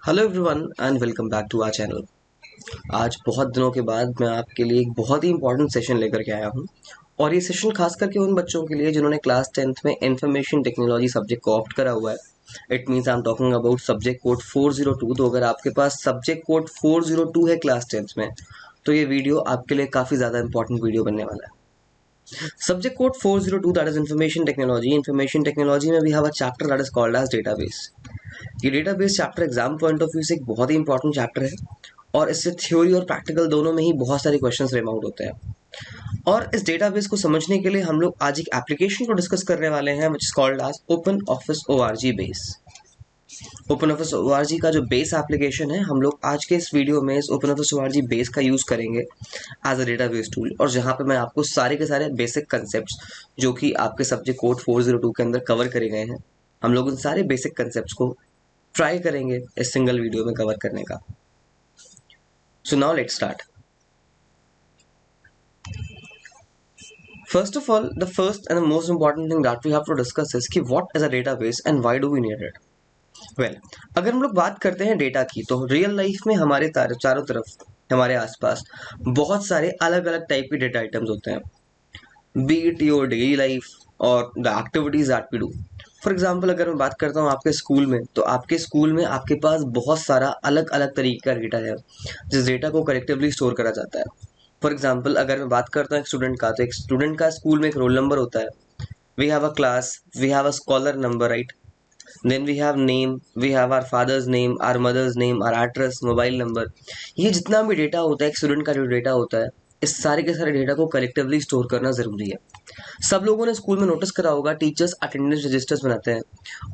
Hello everyone and welcome back to our channel. आज बहुत दिनों के बाद मैं आपके लिए एक बहुत ही इंपॉर्टेंट सेशन लेकर के आया हूं और ये सेशन खास करके उन बच्चों के लिए जिन्होंने क्लास 10th में इंफॉर्मेशन टेक्नोलॉजी सब्जेक्ट को ऑप्ट करा हुआ है। It means I am talking about subject code 402। तो अगर आपके पास सब्जेक्ट कोड 402 है क्लास 10th में तो ये वीडियो आपके लिए काफ़ी ज़्यादा इंपॉर्टेंट वीडियो बनने वाला है। Subject code 402, that is information technology. Information technology में we have a chapter that is called as database. ये database chapter exam point of view से एक बहुत ही इंपॉर्टेंट चैप्टर है और इससे थ्योरी और प्रैक्टिकल दोनों में ही बहुत सारे क्वेश्चंस रिम आउट होते हैं। और इस डेटाबेस को समझने के लिए हम लोग आज एक एप्लीकेशन को डिस्कस करने वाले हैं which is called as open office org base. Open office org का जो बेस एप्लीकेशन है हम लोग आज के इस वीडियो में इस ओपन ऑफिस ओआरजी बेस का यूज़ करेंगे एज अ डेटाबेस टूल, और जहाँ पे मैं आपको सारे के सारे बेसिक कंसेप्ट्स जो कि आपके सब्जेक्ट कोड 402 के अंदर कवर करे गए हैं, हम लोग उन सारे बेसिक कंसेप्ट्स को ट्राई करेंगे इस सिंगल वीडियो में कवर करने का। So now let's start. First of all, the first and the most important thing that we have to discuss is कि what is a database and why do we need it? Well, अगर हम लोग बात करते हैं data की तो real life में हमारे चारों तरफ हमारे आसपास बहुत सारे अलग अलग टाइप के डेटा आइटम्स होते हैं, be it your daily life और the activities that we do. For example अगर मैं बात करता हूँ आपके स्कूल में, तो आपके स्कूल में आपके पास बहुत सारा अलग अलग तरीके का डेटा है जिस डेटा को कलेक्टिवली स्टोर करा जाता है। फॉर एग्जाम्पल अगर मैं बात करता हूँ एक स्टूडेंट का, तो एक स्टूडेंट का स्कूल में एक रोल नंबर होता है, we have a class, we have a scholar number, right? Then we have name, we have our father's name, our mother's name, our address, mobile number. ये जितना भी डेटा होता है एक स्टूडेंट का जो डेटा होता है, इस सारे के सारे डेटा को कलेक्टिवली स्टोर करना जरूरी है। सब लोगों ने स्कूल में नोटिस करा होगा टीचर्स अटेंडेंस रजिस्टर्स बनाते हैं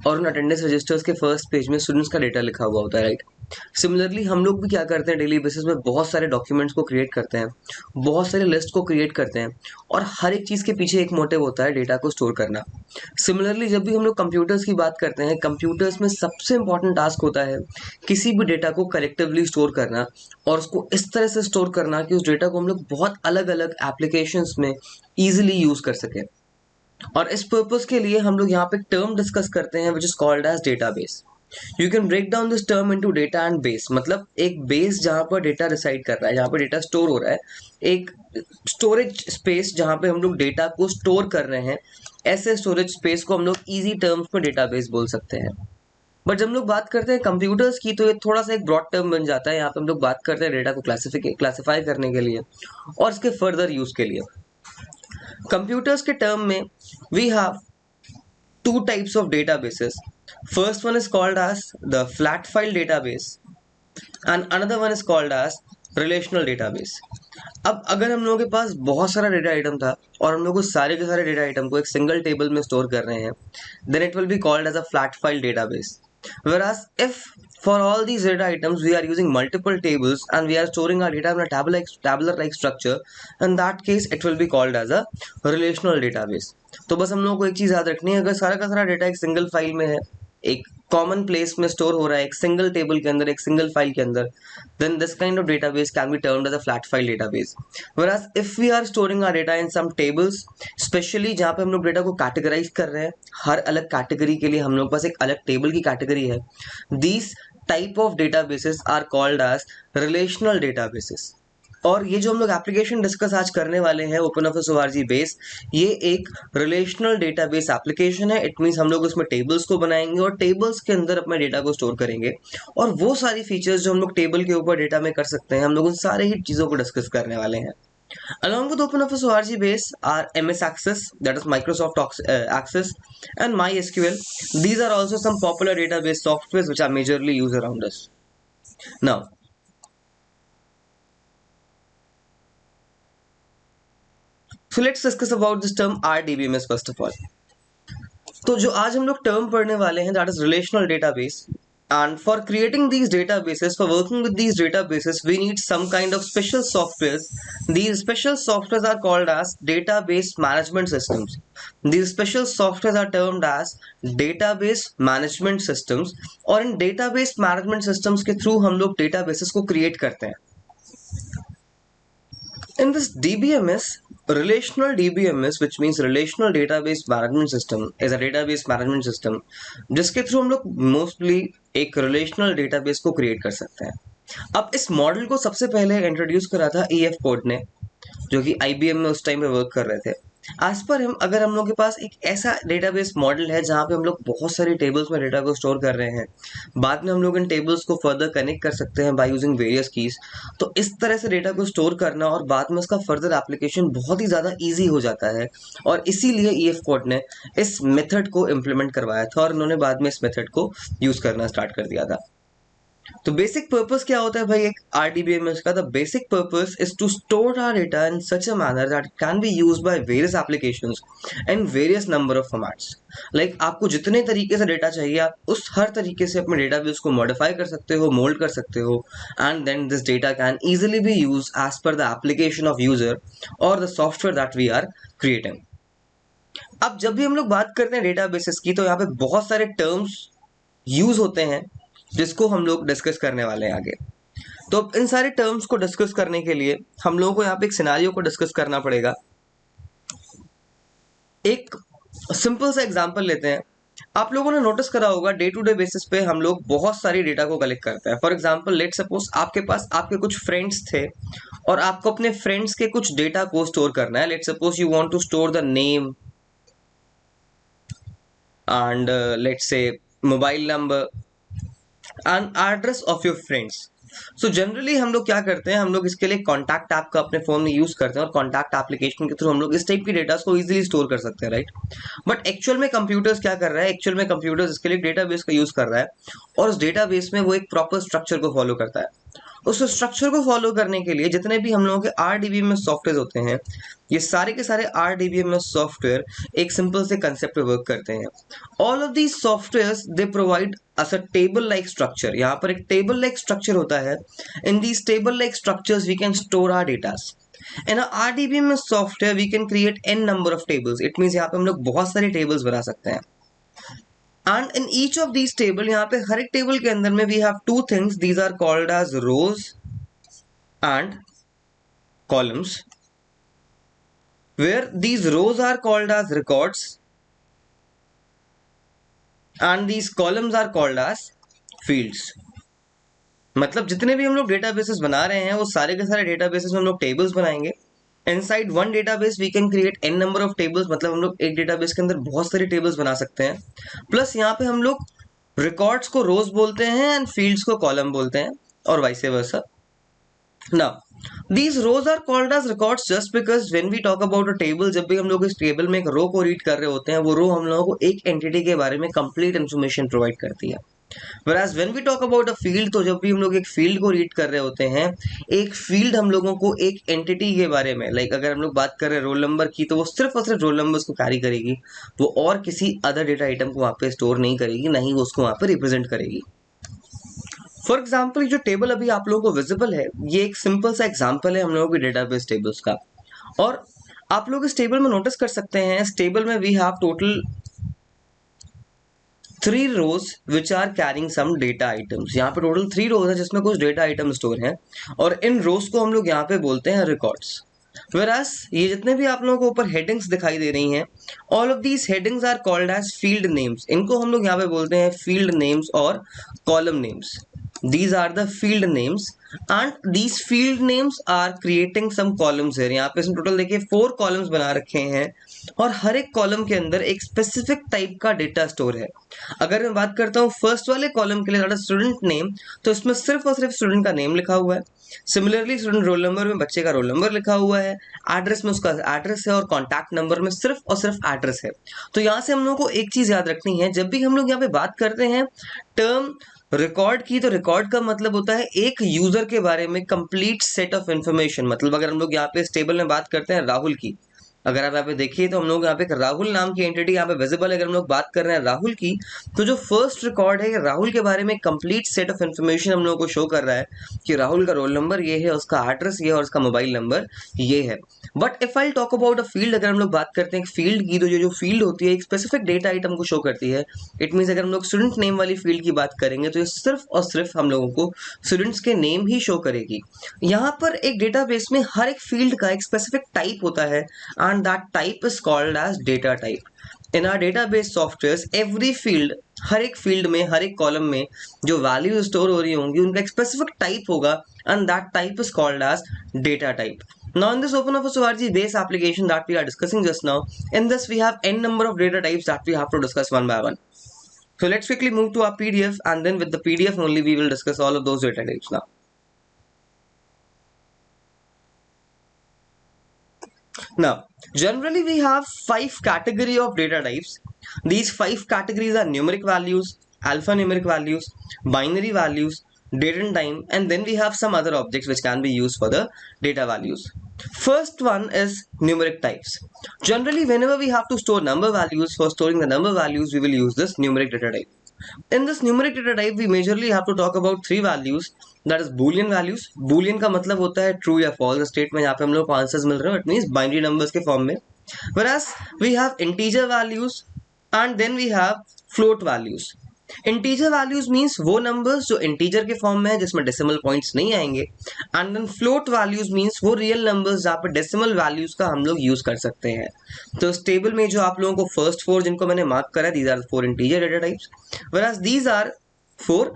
और उन अटेंडेंस रजिस्टर्स के फर्स्ट पेज में स्टूडेंट्स का डेटा लिखा हुआ होता है, राइट? सिमिलरली हम लोग भी क्या करते हैं, डेली बेसिस में बहुत सारे डॉक्यूमेंट्स को क्रिएट करते हैं, बहुत सारे लिस्ट को क्रिएट करते हैं और हर एक चीज़ के पीछे एक मोटिव होता है डेटा को स्टोर करना। सिमिलरली जब भी हम लोग कंप्यूटर्स की बात करते हैं, कंप्यूटर्स में सबसे इंपॉर्टेंट टास्क होता है किसी भी डेटा को कलेक्टिवली स्टोर करना और उसको इस तरह से स्टोर करना कि उस डेटा को हम लोग बहुत अलग अलग एप्लीकेशंस में ईजिली यूज कर सकें। और इस पर्पस के लिए हम लोग यहाँ पे टर्म डिस्कस करते हैं which is called as database. You can break down this term into data and base. मतलब एक बेस जहाँ पर डेटा रिसाइड कर रहा है, जहाँ पर डेटा स्टोर हो रहा है, एक स्टोरेज स्पेस जहाँ पे हम लोग डेटा को स्टोर कर रहे हैं, ऐसे स्टोरेज स्पेस को हम लोग इजी टर्म्स में डेटाबेस बोल सकते हैं। बट जब हम लोग बात करते हैं कंप्यूटर्स की तो ये थोड़ा सा एक ब्रॉड टर्म बन जाता है। यहाँ पे हम लोग बात करते हैं डेटा को क्लासिफाई करने के लिए और इसके फर्दर यूज के लिए। कंप्यूटर्स के टर्म में we have two types of databases. First one is called as the flat file database and another one is called as relational database. अब अगर हम लोगों के पास बहुत सारा डेटा आइटम था और हम लोग उस सारे के सारे डेटा आइटम को एक सिंगल टेबल में स्टोर कर रहे हैं, then it will be called as a flat file database. Whereas if for all these data items we are using multiple tables and we are storing our data in a tabular like structure, in that case it will be called as a relational database. तो बस हम लोगों को एक चीज याद रखनी है, अगर सारा का सारा डेटा एक सिंगल फाइल में है, एक कॉमन प्लेस में स्टोर हो रहा है, एक सिंगल टेबल के अंदर, एक सिंगल फाइल के अंदर, then this kind of database can be termed as a flat file database. Whereas if we are storing our data in some tables, especially जहाँ पे हम लोग डेटा को कैटेगराइज कर रहे हैं, हर अलग कैटेगरी के लिए हम लोग पास एक अलग टेबल की कैटेगरी है, these type of databases are called as relational databases. और ये जो हम लोग एप्लीकेशन डिस्कस आज करने वाले हैं ओपन ऑफिस ओआरजी बेस, ये एक रिलेशनल डेटाबेस एप्लीकेशन है। इट मींस हम लोग उसमें टेबल्स को बनाएंगे और टेबल्स के अंदर अपने डेटा को स्टोर करेंगे और वो सारी फीचर्स जो हम लोग टेबल के ऊपर डेटा में कर सकते हैं, हम लोग उन सारे ही चीज़ों को डिस्कस करने वाले हैं। Along with OpenOffice ORG base are MS Access, that is Microsoft Access, and MySQL. These are also some popular database softwares which are majorly used around us. Now, so let's discuss about this term RDBMS first of all. तो जो आज हम लोग term पढ़ने वाले हैं that is relational database, and for creating these databases, for working with these databases, we need some kind of special softwares. These special softwares are called as database management systems. These special softwares are termed as database management systems, और इन database management systems के through हम लोग databases को create करते हैं। In this DBMS, relational DBMS, which means relational database management system, is a database management system जिसके through हम लोग मोस्टली एक रिलेशनल डेटाबेस को क्रिएट कर सकते हैं। अब इस मॉडल को सबसे पहले इंट्रोड्यूस करा था EF कोड ने, जो कि IBM में उस टाइम पे वर्क कर रहे थे। आज पर अगर हम लोग के पास एक ऐसा डेटाबेस मॉडल है जहाँ पे हम लोग बहुत सारी टेबल्स में डेटा को स्टोर कर रहे हैं, बाद में हम लोग इन टेबल्स को फर्दर कनेक्ट कर सकते हैं बाय यूजिंग वेरियस कीज, तो इस तरह से डेटा को स्टोर करना और बाद में उसका फर्दर एप्लीकेशन बहुत ही ज़्यादा ईजी हो जाता है। और इसीलिए EF कोड ने इस मेथड को इम्प्लीमेंट करवाया था और उन्होंने बाद में इस मेथड को यूज़ करना स्टार्ट कर दिया था। तो बेसिक पर्पस क्या होता है भाई एक RDBMS का? The basic purpose is to store our data in such a manner that can be used by various applications and various number of formats. Like आपको जितने तरीके से डेटा चाहिए आप उस हर तरीके से अपने डेटाबेस को मॉडिफाई कर सकते हो, मोल्ड कर सकते हो, and then this data can easily be use as per the application of user और the software that we are creating. अब जब भी हम लोग बात करते हैं डेटाबेसेस की, तो यहाँ पे बहुत सारे टर्म्स यूज होते हैं जिसको हम लोग डिस्कस करने वाले हैं आगे। तो इन सारे टर्म्स को डिस्कस करने के लिए हम लोगों को यहाँ पे एक सिनेरियो को डिस्कस करना पड़ेगा। एक सिंपल सा एग्जांपल लेते हैं। आप लोगों ने नोटिस करा होगा डे टू डे बेसिस पे हम लोग बहुत सारी डेटा को कलेक्ट करते हैं। फॉर एग्जांपल लेट सपोज आपके पास आपके कुछ फ्रेंड्स थे और आपको अपने फ्रेंड्स के कुछ डेटा को स्टोर करना है। Let suppose you want to store the name and let's say mobile number and address of your friends. So generally हम लोग क्या करते हैं, हम लोग इसके लिए कॉन्टैक्ट ऐप का अपने फोन में यूज करते हैं और कॉन्टैक्ट एप्लीकेशन के थ्रू हम लोग इस टाइप की डेटा को इजीली स्टोर कर सकते हैं, राइट। बट एक्चुअल में कंप्यूटर्स क्या कर रहा है, एक्चुअल में कंप्यूटर्स इसके लिए डेटाबेस का यूज कर रहा है और उस डेटाबेस में वो एक प्रॉपर स्ट्रक्चर को फॉलो करता है। उस स्ट्रक्चर को फॉलो करने के लिए जितने भी हम लोगों के RDBMS सॉफ्टवेयर होते हैं, ये सारे के सारे RDBMS सॉफ्टवेयर एक सिंपल से कंसेप्ट पे वर्क करते हैं। All of these softwares they provide us a table like structure. यहाँ पर एक टेबल लाइक स्ट्रक्चर होता है। In these table like structures we can store our datas. In a RDBMS software we can create n number of tables. It means यहाँ पे हम लोग बहुत सारे टेबल्स बना सकते हैं। And in each of these table, यहाँ पे हर एक टेबल के अंदर में we have two things. These are called as rows and columns, where these rows are called as records and these columns are called as fields. मतलब जितने भी हम लोग डेटाबेसेस बना रहे हैं वो सारे के सारे डेटाबेसेस में हम लोग टेबल्स बनाएंगे। Inside one database we can create n number of tables, मतलब हम लोग एक डेटाबेस के अंदर बहुत सारे टेबल्स बना सकते हैं। प्लस यहाँ पे हम लोग रिकॉर्ड्स को रोज बोलते हैं एंड फील्ड्स को कॉलम बोलते हैं और vice versa. Now these rows are called as records just because when we talk about a table, जब भी हम लोग इस टेबल में एक रो को रीड कर रहे होते हैं, वो रो हम लोगों को एक एंटिटी के बारे में कंप्लीट इन्फॉर्मेशन प्रोवाइड करती है। Whereas when we talk about a field, तो जब भी हम लोग एक फील्ड को रीड कर रहे होते हैं, एक फील्ड हम लोगों को एक एंटिटी के बारे में, लाइक अगर हम लोग बात कर रहे हैं रोल नंबर की, तो वो सिर्फ और सिर्फ रोल नंबर्स को कैरी करेगी, वो और किसी अदर डेटा आइटम को वहाँ पे स्टोर नहीं करेगी, ना ही वो उसको वहाँ पे रिप्रेजेंट करेगी। फॉर एग्जाम्पल जो टेबल अभी आप लोगों को विजिबल है, ये एक सिंपल सा एग्जाम्पल है हम लोगों की डेटाबेस टेबल्स का। और आप लोग इस टेबल में नोटिस कर सकते हैं, इस टेबल में we have total 3 rows which are carrying some data items। यहाँ पे टोटल 3 rows है जिसमें कुछ डेटा आइटम स्टोर हैं और इन रोज को हम लोग यहाँ पे बोलते हैं रिकॉर्ड्स। Whereas ये जितने भी आप लोगों को ऊपर हेडिंग्स दिखाई दे रही हैं, all of these headings are called as field names. इनको हम लोग यहाँ पे बोलते हैं फील्ड नेम्स और column names. These are the field names and these field names are creating some columns here। यहाँ पे इसमें टोटल देखिए 4 कॉलम्स बना रखे हैं और हर एक कॉलम के अंदर एक स्पेसिफिक टाइप का डेटा स्टोर है। अगर मैं बात करता हूँ फर्स्ट वाले कॉलम के लिए स्टूडेंट नेम, तो इसमें सिर्फ और सिर्फ स्टूडेंट का नेम लिखा हुआ है। सिमिलरली स्टूडेंट रोल नंबर में बच्चे का रोल नंबर लिखा हुआ है, एड्रेस में उसका एड्रेस है और कॉन्टैक्ट नंबर में सिर्फ और सिर्फ एड्रेस है। तो यहाँ से हम लोगों को एक चीज याद रखनी है, जब भी हम लोग यहाँ पे बात करते हैं टर्म रिकॉर्ड की, तो रिकॉर्ड का मतलब होता है एक यूजर के बारे में कंप्लीट सेट ऑफ इंफॉर्मेशन। मतलब अगर हम लोग यहाँ पे इस टेबल में बात करते हैं राहुल की, अगर आप यहाँ पे देखिए तो हम लोग यहाँ पे एक राहुल नाम की एंटिटी यहाँ पे विजिबल है। अगर हम लोग बात कर रहे हैं राहुल की, तो जो फर्स्ट रिकॉर्ड है राहुल के बारे में कंप्लीट सेट ऑफ इन्फॉर्मेशन हम लोगों को शो कर रहा है कि राहुल का रोल नंबर ये है, उसका एड्रेस ये है और उसका मोबाइल नंबर ये है। But if I talk about a field, अगर हम लोग बात करते हैं फील्ड की, तो ये जो फील्ड होती है एक स्पेसिफिक डेटा आइटम को शो करती है। इट मीन्स अगर हम लोग स्टूडेंट नेम वाली फील्ड की बात करेंगे तो ये सिर्फ और सिर्फ हम लोगों को स्टूडेंट्स के नेम ही शो करेगी। यहाँ पर एक डेटाबेस में हर एक फील्ड का एक स्पेसिफिक टाइप होता है and that type is called as data type. In our database software every field, हर एक फील्ड में, हर एक कॉलम में जो वैल्यू स्टोर हो रही होंगी उनका एक स्पेसिफिक टाइप होगा and that type is called as data type. Now in this OpenOffice ORG base application that we are discussing just now, in this we have n number of data types that we have to discuss one by one. So let's quickly move to our PDF and then with the PDF only we will discuss all of those data types now. Now, generally we have 5 category of data types. These 5 categories are numeric values, alphanumeric values, binary values, date and time, and then we have some other objects which can be used for the data values. First one is numeric types. Generally, whenever we have to store number values, for storing the number values, we will use this numeric data type. In this numeric data type, we majorly have to talk about 3 values. That is Boolean values. Boolean का मतलब होता है true या false state में, जहाँ पे हम लोग को आंसर्स मिल रहे हो, इट मीन्स बाइनरी नंबर्स के फॉर्म में. Whereas we have integer values and then we have float values. Integer values means वो नंबर्स जो इंटीजर के फॉर्म में है जिसमें डेसिमल पॉइंट्स नहीं आएंगे, and then float values means वो रियल नंबर्स जहाँ पे डेसिमल वैल्यूज का हम लोग यूज कर सकते हैं. तो इस टेबल में जो आप लोगों को फर्स्ट 4 जिनको मैंने मार्क करा, these are 4 integer data types, whereas these are 4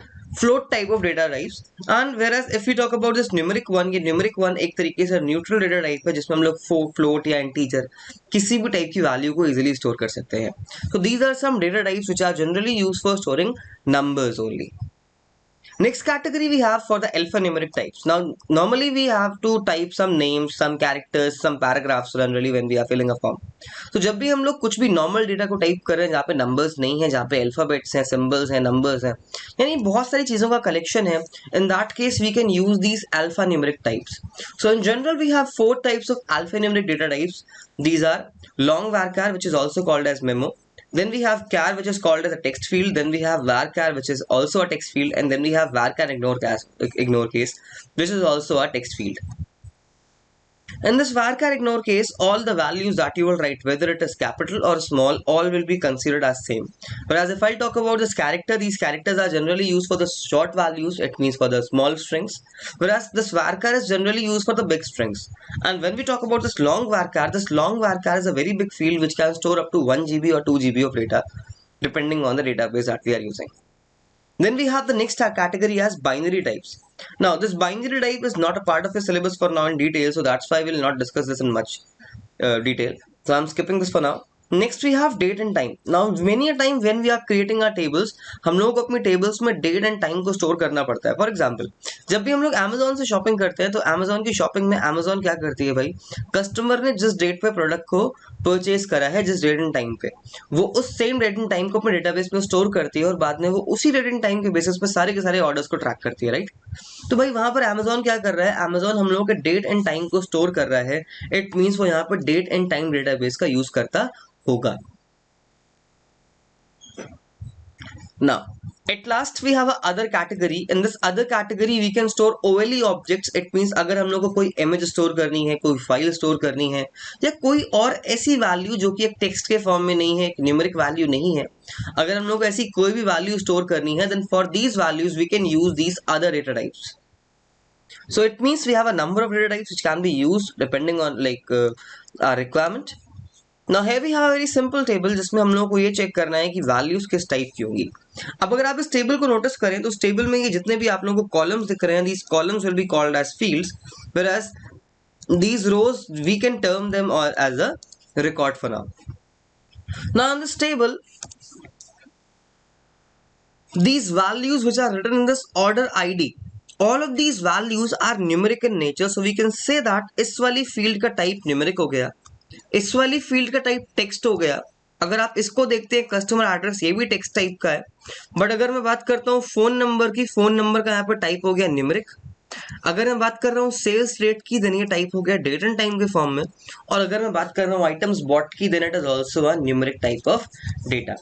float type of data types. And whereas if we talk about this numeric one, ये numeric one एक तरीके से न्यूट्रल डेटा टाइप है जिसमें हम लोग फ्लोट या इंटीजर किसी भी टाइप की वैल्यू को इजीली स्टोर कर सकते हैं. So these are some data types which are generally used for storing numbers only. Next category we have for the alphanumeric types. Now normally we have to type some names, some characters, some paragraphs generally when we are filling a form. तो जब भी हम लोग कुछ भी normal data को type कर रहे हैं जहाँ पे नंबर्स नहीं है, जहाँ पे अल्फाबेट्स हैं, सिंबल्स हैं, नंबर्स हैं, यानी बहुत सारी चीज़ों का कलेक्शन है, in that case we can use these alphanumeric types. So in general we have 4 types of alphanumeric data types. These are long varchar, which is also called as memo. Then we have char, which is called as a text field. Then we have varchar, which is also a text field, and then we have varchar ignore case, which is also a text field. In this varchar ignore case, all the values that you will write, whether it is capital or small, all will be considered as same. Whereas if I talk about this character, these characters are generally used for the short values, it means for the small strings. Whereas this varchar is generally used for the big strings. And when we talk about this long varchar is a very big field which can store up to 1 GB or 2 GB of data, depending on the database that we are using. Then we have the next category as binary types. Now this binary type is not a part of the syllabus for now in detail, so that's why I will not discuss this in much detail. So I'm skipping this for now. Next we have date and time. Now many a time when we are creating our tables, हम लोगों को अपनी tables में date and time को store करना पड़ता है. For example, जब भी हम लोग Amazon से shopping करते हैं तो Amazon की shopping में Amazon क्या करती है भाई, कस्टमर ने जिस डेट पे प्रोडक्ट को परचेज करा है, जिस डेट एंड टाइम पे, वो उस सेम डेट एंड टाइम को अपने डेटाबेस में स्टोर करती है और बाद में वो उसी डेट एंड टाइम के बेसिस पे सारे के सारे ऑर्डर्स को ट्रैक करती है, राइट. तो भाई वहां पर Amazon क्या कर रहा है, Amazon हम लोगों के डेट एंड टाइम को स्टोर कर रहा है. इट मीन्स वो यहाँ पर डेट एंड टाइम डेटाबेस का यूज करता होगा. Now, at last we have a other category. In this other category we can store OLE objects. It means अगर हम लोग को कोई image स्टोर करनी है, कोई फाइल स्टोर करनी है, या कोई और ऐसी वैल्यू जो कि एक टेक्स्ट के फॉर्म में नहीं है, एक न्यूमेरिक वैल्यू नहीं है, अगर हम लोग को ऐसी कोई भी वैल्यू स्टोर करनी है, then for these values we can use these other data types. So it means we have a number of data types which can be used depending on our requirement. Now here we have a very simple table जिसमें हम लोगों को ये check करना है कि values किस type की होंगी. अब अगर आप इस टेबल को नोटिस करें तो इस टेबल में ये जितने भी आप लोगों को कॉलम्स दिख रहे हैं, these columns will be called as fields, whereas these rows we can term them as a record for now. Now on this table, these values which are written in this order ID, all of these values are numeric in nature, so we can say that इस वाली field का type numeric हो गया, इस वाली field का type text हो गया. अगर आप इसको देखते हैं कस्टमर एड्रेस, ये भी टेक्स्ट टाइप का है. बट अगर मैं बात करता हूँ फोन नंबर की, फोन नंबर का यहाँ पर टाइप हो गया न्यूमेरिक. अगर मैं बात कर रहा हूँ सेल्स रेट की, देन ये टाइप हो गया डेट एंड टाइम के फॉर्म में। और अगर मैं बात कर रहा हूँ आइटम्स बॉट की, then it is also a numeric type of data.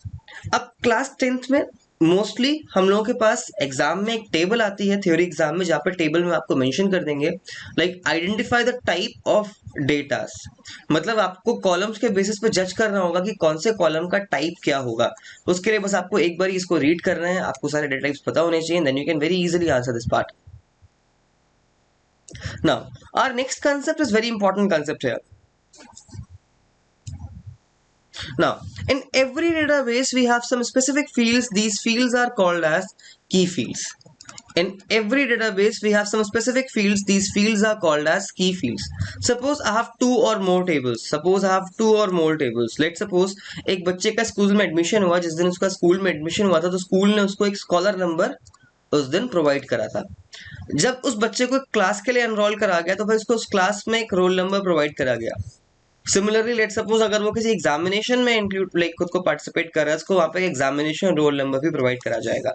अब क्लास 10th में मोस्टली हम लोगों के पास एग्जाम में एक टेबल आती है, थ्योरी एग्जाम में, जहाँ पे टेबल में आपको मेंशन कर देंगे like identify the type of datas. मतलब आपको कॉलम्स के बेसिस पे जज करना होगा कि कौन से कॉलम का टाइप क्या होगा। उसके लिए बस आपको एक बार इसको रीड करना है, आपको सारे डेटा टाइप्स पता होने चाहिए, then you can very easily answer this part. Now, our next concept is very important concept here. Now, in every database, we have some specific fields. These fields are called as key fields. In every database, we have some specific fields. These fields are called as key fields. Suppose I have two or more tables. Suppose I have two or more tables. Let's suppose एक बच्चे का school में admission हुआ, जिस दिन उसका school में admission हुआ था तो स्कूल ने उसको एक स्कॉलर नंबर उस दिन प्रोवाइड करा था। जब उस बच्चे को क्लास के लिए एनरोल करा गया तो फिर उसको उस क्लास में एक रोल नंबर प्रोवाइड करा गया। सिमिलरली लेट सपोज अगर वो किसी एग्जामिनेशन में इंक्लूड लाइक खुद को पार्टिसिपेट कर रहा है, उसको वहां पे एग्जामिनेशन रोल नंबर भी प्रोवाइड करा जाएगा।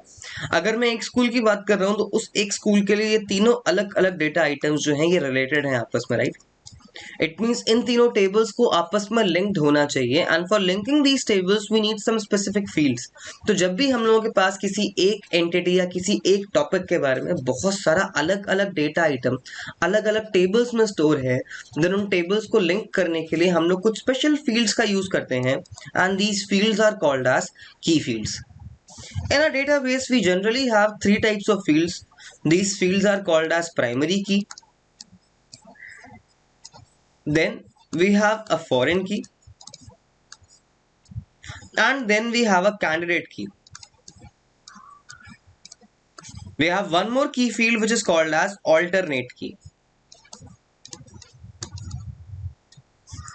अगर मैं एक स्कूल की बात कर रहा हूँ तो उस एक स्कूल के लिए ये तीनों अलग अलग डेटा आइटम्स जो हैं ये रिलेटेड हैं आपस में, राइट। इट मीन्स इन तीनों टेबल्स को आपस में लिंक्ड होना चाहिए, and for linking these tables we need some specific fields. तो जब भी हम लोगों के पास किसी एक एंटिटी या किसी एक टॉपिक के बारे में बहुत सारा अलग अलग डेटा आइटम अलग अलग टेबल्स में स्टोर है, देन उन टेबल्स को लिंक करने के लिए हम लोग कुछ स्पेशल फील्ड्स का यूज करते हैं, and these fields are called as key fields. In a database, we generally have three types of fields. These fields are called as primary key. Then we have a foreign key, and then we have a candidate key. We have one more key field which is called as alternate key.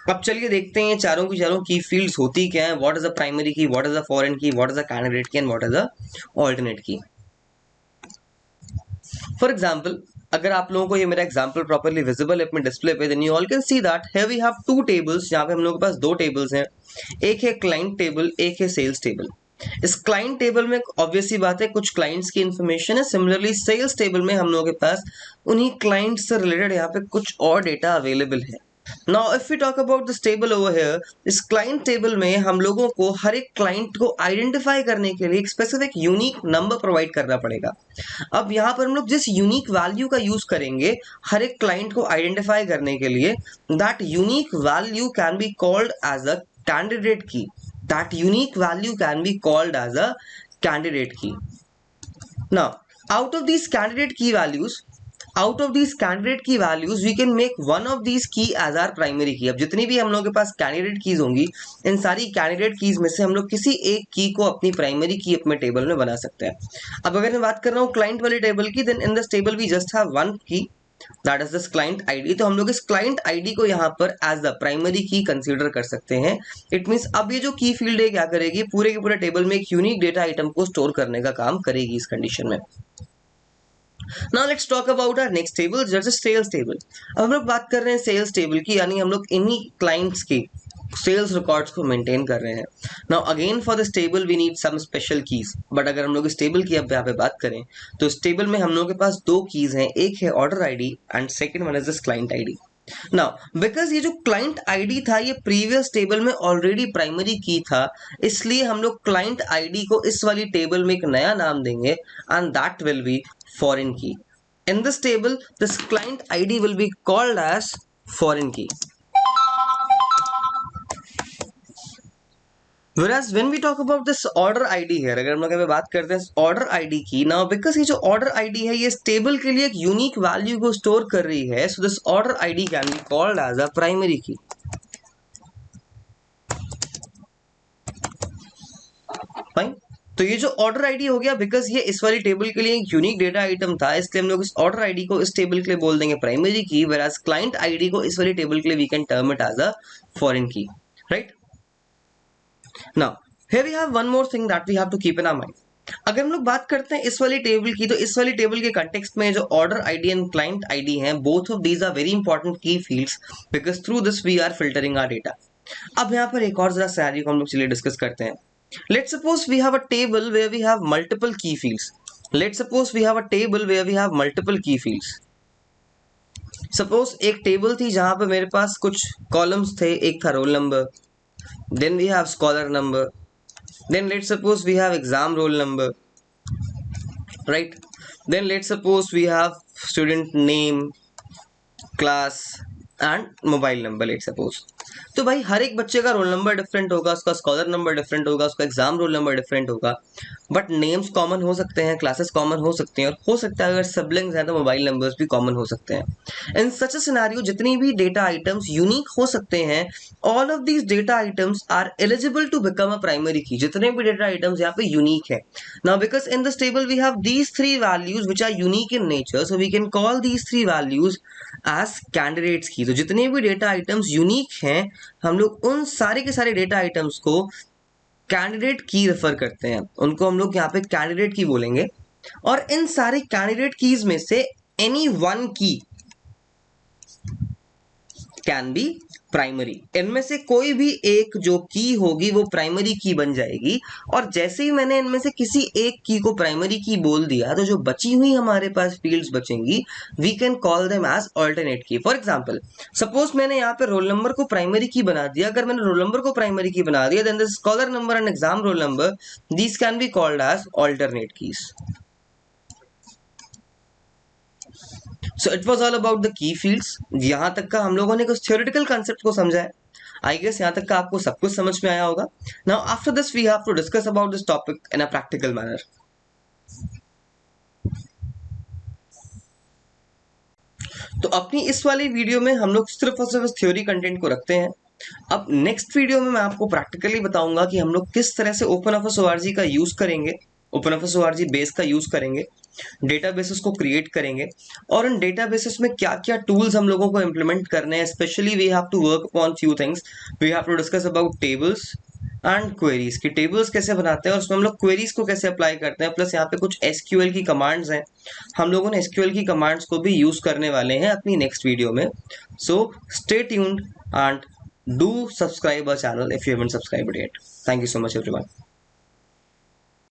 अब चलिए देखते हैं ये चारों की चारों की fields होती क्या है। व्हाट इज अ प्राइमरी की, व्हाट इज अ फॉरेन की, व्हाट इज अ कैंडिडेट की, and what is a alternate key. For example, अगर आप लोगों को ये मेरा एग्जाम्पल प्रॉपरली विजिबल है अपने डिस्प्ले पे, then you all can see that here we have two tables. यहाँ पे हम लोगों के पास दो टेबल्स हैं, एक है क्लाइंट टेबल, एक है सेल्स टेबल। इस क्लाइंट टेबल में ऑब्वियस सी बात है कुछ क्लाइंट्स की इंफॉर्मेशन है। सिमिलरली सेल्स टेबल में हम लोगों के पास उन्हीं क्लाइंट्स से रिलेटेड यहाँ पे कुछ और डेटा अवेलेबल है। Now if we talk about this table over here, इस client table में हम लोगों को हर एक client को आइडेंटिफाई करने के लिए एक स्पेसिफिक यूनिक नंबर प्रोवाइड करना पड़ेगा। अब यहाँ पर हम लोग जिस यूनिक वैल्यू का यूज करेंगे हर एक क्लाइंट को आइडेंटिफाई करने के लिए, that unique value can be called as a candidate key. That unique value can be called as a candidate key. Now, out of these candidate key values, we can make one of these key as our primary key. अब जितनी भी हम लोगों के पास candidate keys होंगी, इन सारी candidate keys में से हम लोग किसी एक की को अपनी प्राइमरी की अपने टेबल में बना सकते हैं। अब अगर मैं बात कर रहा हूँ क्लाइंट वाले टेबल की, then in this table we just have one key, that is this client ID. तो हम लोग इस क्लाइंट आईडी को यहाँ पर as the primary key consider कर सकते हैं। इट मींस अब ये जो की फील्ड है क्या करेगी, पूरे के पूरे टेबल में एक यूनिक डेटा आइटम को स्टोर करने का काम करेगी इस कंडीशन में। Now let's talk about our next table, that is sales table. अब हम लोग बात कर रहे हैं सेल्स टेबल की, यानी हम लोग इन्हीं क्लाइंट्स की सेल्स रिकॉर्ड्स को मेंटेन कर रहे हैं। Now again for this table we need some special keys, but अगर हम लोग इस टेबल की अब यहाँ पे बात करें तो इस टेबल में हम लोगों के पास दो कीज हैं, एक है order ID and second one is this client ID. Now because ये जो क्लाइंट आईडी था ये प्रीवियस टेबल में ऑलरेडी प्राइमरी की था, इसलिए हम लोग क्लाइंट आईडी को इस वाली टेबल में एक नया नाम देंगे and that will be foreign key. In this table, this client ID will be called as foreign key. Whereas when we talk about this order ID here, अगर हम लोग अभी बात करते हैं order ID की, now because ये जो order ID है ये इस टेबल के लिए एक यूनिक वैल्यू को स्टोर कर रही है, so this order ID can be called as a primary key. Fine. तो ये जो ऑर्डर आईडी हो गया, बिकॉज ये इस वाली टेबल के लिए एक यूनिक डेटा आइटम था, इसलिए हम लोग इस ऑर्डर आईडी को इस टेबल के लिए बोल देंगे प्राइमरी की, वेराज क्लाइंट आईडी को इस वाली टेबल के लिए we can term it as a foreign key, right. Now here we have one more thing that we have to keep in our mind. अगर हम लोग बात करते हैं इस वाली टेबल की, तो इस वाली टेबल के कंटेक्स्ट में जो order ID and client ID हैं, both of these are very important key fields, because through this we are filtering our data. अब यहाँ पर एक और जरा सिनेरियो को हम लोग चलिए डिस्कस करते हैं। Let's suppose we have a table where we have multiple key fields. Let's suppose we have a table where we have multiple key fields. Suppose एक टेबल थी जहां पे मेरे पास कुछ कॉलम्स थे, एक था roll number, then we have scholar number, then let's suppose we have exam roll number, right? Then let's suppose we have student name, class and mobile number, let suppose. तो भाई हर एक बच्चे का रोल नंबर डिफरेंट होगा, उसका scholar number different होगा, उसका exam roll number different होगा, बट नेम्स कॉमन हो सकते हैं, क्लासेस कॉमन हो सकते हैं, और हो सकता है अगर सिबलिंग्स हैं तो मोबाइल नंबर्स भी कॉमन हो सकते हैं। इन सच अ सिनेरियो जितनी भी डेटा आइटम्स यूनिक हो सकते हैं, all of these data items are eligible to become a primary key. जितने भी डेटा आइटम्स यहाँ पे यूनिक है। Now because in this table we have these three values which are unique in nature, so we can call these three values as candidates key. तो जितने भी data items unique हैं, हम लोग उन सारे के सारे डेटा आइटम्स को कैंडिडेट की रेफर करते हैं, उनको हम लोग यहाँ पे कैंडिडेट की बोलेंगे। और इन सारे कैंडिडेट कीज में से एनी वन की कैन बी प्राइमरी। इनमें से कोई भी एक जो की होगी वो प्राइमरी की बन जाएगी। और जैसे ही मैंने इनमें से किसी एक की को प्राइमरी की बोल दिया, तो जो बची हुई हमारे पास फील्ड्स बचेंगी, we can call them as alternate key. For example, suppose मैंने यहाँ पे रोल नंबर को प्राइमरी की बना दिया। अगर मैंने रोल नंबर को प्राइमरी की बना दिया, then the scholar number and exam roll number, these can be called as alternate keys. So it was all about the key fields. यहां तक का हम लोगों ने कुछ थ्योरेटिकल कंसेप्ट को समझा है। आई गेस यहां तक का आपको सब कुछ समझ में आया होगा। Now after this we have to discuss about this topic in a practical manner. तो अपनी इस वाली वीडियो में हम लोग सिर्फ और सिर्फ थ्योरी कंटेंट को रखते हैं। अब नेक्स्ट वीडियो में मैं आपको प्रैक्टिकली बताऊंगा कि हम लोग किस तरह से ओपन ऑफिस ओआरजी का यूज करेंगे, ओपन ऑफिस ओआरजी बेस का यूज करेंगे, डेटाबेसेस को क्रिएट करेंगे, और इन डेटाबेसेस में क्या क्या टूल्स हम लोगों को इंप्लीमेंट करने हैं। Specially we have to work upon few things. We have to discuss about tables and queries की। टेबल्स कैसे बनाते हैं और उसमें हम लोग क्वेरीज को कैसे अप्लाई करते हैं, प्लस यहाँ पे कुछ एसक्यूएल की कमांड्स हैं। हम लोगों ने एसक्यूएल की कमांड्स को भी यूज करने वाले हैं अपनी नेक्स्ट वीडियो में। So stay tuned and do subscribe our channel if you haven't subscribed it yet. Thank you so much everyone.